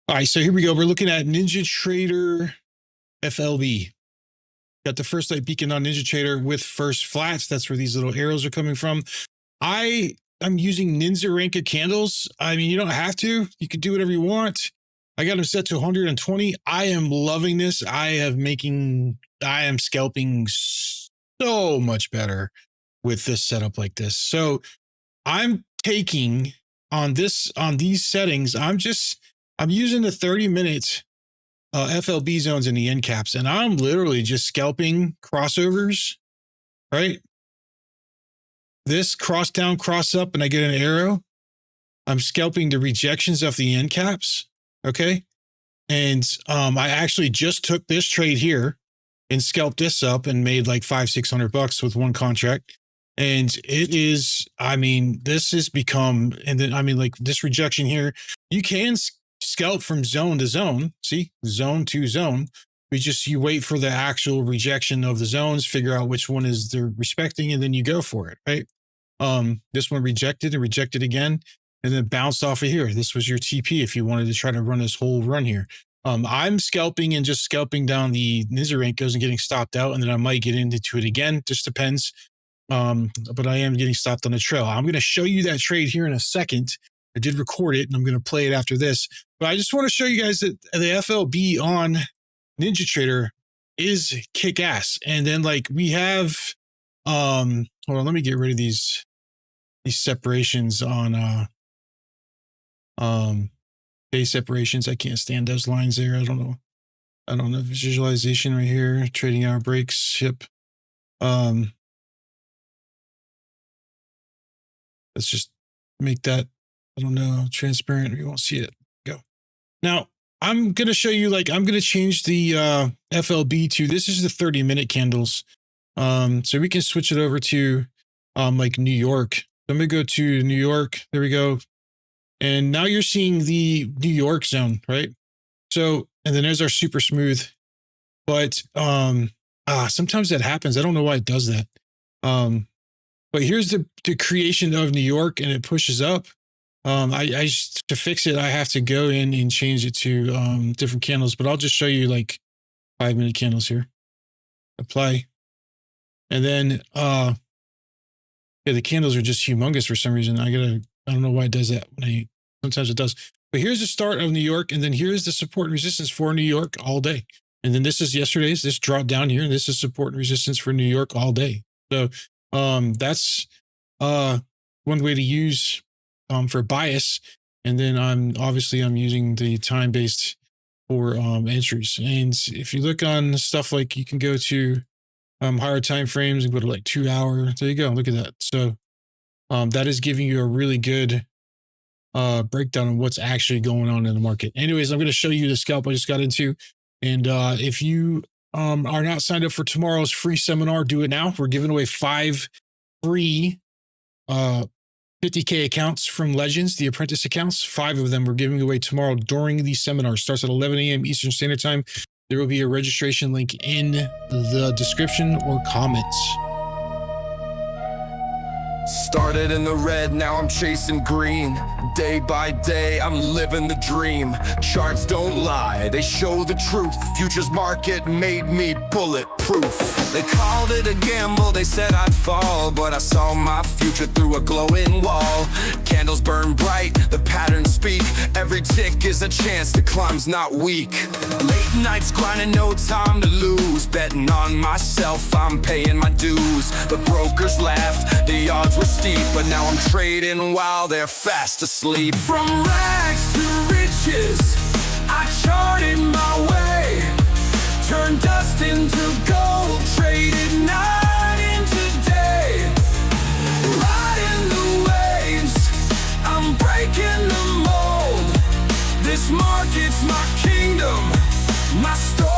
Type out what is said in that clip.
All right, so here we go. We're looking at NinjaTrader FLB. Got the first light beacon on NinjaTrader with first flats. That's where these little arrows are coming from. I'm using Ninja Ranko Candles. I mean, you don't have to. You can do whatever you want. I got them set to 120. I am loving this. I am scalping so much better with this setup like this. So I'm taking on these settings. I'm using the 30-minute FLB zones in the end caps, and I'm literally just scalping crossovers, right? This cross down, cross up, and I get an arrow. I'm scalping the rejections of the end caps, okay? And I actually just took this trade here and scalped this up and made like $500-600 with one contract. And it is, I mean, this has become, and then, I mean, like this rejection here, you can scalp from zone to zone, see, zone to zone. You wait for the actual rejection of the zones, figure out which one is they're respecting, and then you go for it, right? This one rejected and rejected again, and then bounced off of here. This was your TP if you wanted to try to run this whole run here. I'm scalping and just scalping down the Ninja Rankos and getting stopped out, and then I might get into it again. Just depends. But I am getting stopped on the trail. I'm going to show you that trade here in a second. I did record it, and I'm going to play it after this. But I just want to show you guys that the FLB on NinjaTrader is kick-ass. And then like we have, hold on, let me get rid of these separations on day separations. I can't stand those lines there. I don't know. Visualization right here, trading hour breaks. Yep. Let's just make that, I don't know, transparent. You won't see it. Go. Now, I'm going to show you, like, I'm going to change the FLB to, this is the 30-minute candles. So we can switch it over to like New York. I'm going to go to New York. There we go. And now you're seeing the New York zone, right? So, and then there's our super smooth. But sometimes that happens. I don't know why it does that. But here's the creation of New York, and it pushes up. To fix it, I have to go in and change it to different candles, but I'll just show you like 5-minute candles here. Apply. And then yeah, the candles are just humongous for some reason. I don't know why it does that. Sometimes it does. But here's the start of New York, and then here's the support and resistance for New York all day. And then this is yesterday's. This dropped down here, and this is support and resistance for New York all day. So that's one way to use for bias. And then I'm using the time-based for entries. And if you look on stuff like, you can go to higher time frames and go to like 2 hour. There you go. Look at that. So that is giving you a really good breakdown of what's actually going on in the market. Anyways, I'm going to show you the scalp I just got into. And if you are not signed up for tomorrow's free seminar, do it now. We're giving away 5 free 50K accounts from Legends, the apprentice accounts. 5 of them we're giving away tomorrow during the seminar. Starts at 11 a.m. Eastern Standard Time. There will be a registration link in the description or comments. Started in the red, now I'm chasing green. Day by day, I'm living the dream. Charts don't lie, they show the truth. Futures market made me bulletproof. They called it a gamble, they said I'd fall, but I saw my future through a glowing wall. Candles burn bright, the patterns speak. Every tick is a chance to climb's not weak. Late nights grinding, no time to lose. Betting on myself, I'm paying my dues. The brokers laughed, the odds were steep, but now I'm trading while they're fast asleep. From rags to riches, I charted my way. Turned dust into gold, traded night into day. Riding the waves, I'm breaking the mold. This market's my kingdom, my story.